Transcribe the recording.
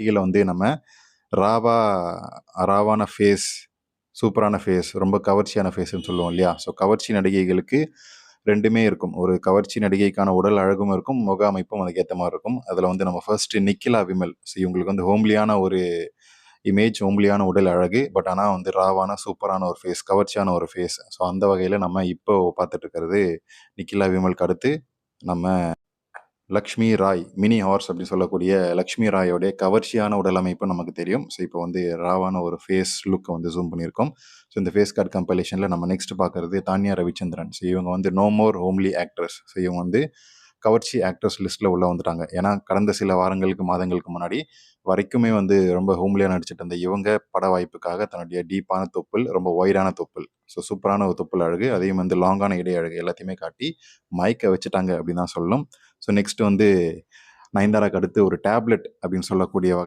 நடிகைகள வந்து நம்ம ராவா ராவான ஃபேஸ், சூப்பரான ஃபேஸ், ரொம்ப கவர்ச்சியான ஃபேஸ்ன்னு சொல்லுவோம் இல்லையா? ஸோ கவர்ச்சி நடிகைகளுக்கு 2மே இருக்கும். ஒரு கவர்ச்சி நடிகைக்கான உடல் அழகும் இருக்கும், முக அமைப்பும் அதுக்கேத்த மாரி இருக்கும். அதுல வந்து நம்ம ஃபர்ஸ்ட்டு நிக்கிலா விமல். ஸோ இவங்களுக்கு வந்து ஹோம்லியான ஒரு இமேஜ், ஹோம்லியான உடல் அழகு. பட் ஆனா வந்து ராவான சூப்பரான ஒரு ஃபேஸ், கவர்ச்சியான ஒரு ஃபேஸ். ஸோ அந்த வகையில நம்ம இப்போ பார்த்துட்டு இருக்கிறது நிக்கிலா விமலுக்கு அடுத்து நம்ம லக்ஷ்மி ராய், மினி ஹார்ஸ் அப்படின்னு சொல்லக்கூடிய லக்ஷ்மி ராயோடைய கவர்ச்சியான உடல் அமைப்பு நமக்கு தெரியும். ஸோ இப்போ வந்து ராவான ஒரு ஃபேஸ் லுக்க வந்து ஜூம் பண்ணியிருக்கோம். ஸோ இந்த ஃபேஸ் கார்ட் கம்பைலேஷன்ல நம்ம நெக்ஸ்ட் பார்க்கறது தான்யா ரவிச்சந்திரன். ஸோ இவங்க வந்து no more homely actress. So இவங்க வந்து கவர்ச்சி ஆக்ட்ரஸ் லிஸ்ட்ல உள்ள வந்துட்டாங்க. ஏன்னா கடந்த சில வாரங்களுக்கு, மாதங்களுக்கு முன்னாடி வரைக்குமே வந்து ரொம்ப ஹோம்லியா நடிச்சுட்டு இருந்த இவங்க பட வாய்ப்புக்காக தன்னுடைய டீப்பான தொப்புள், ரொம்ப ஒய்டான தொப்புள், ஸோ சூப்பரான ஒரு தொப்புள் அழகு, அதையும் வந்து லாங்கான இடை அழகு எல்லாத்தையுமே காட்டி மயக்க வச்சுட்டாங்க அப்படின்னு தான் சொல்லணும். ஸோ நெக்ஸ்ட் வந்து நயன்தாராக்கு அடுத்து ஒரு டேப்லெட் அப்படின்னு சொல்லக்கூடிய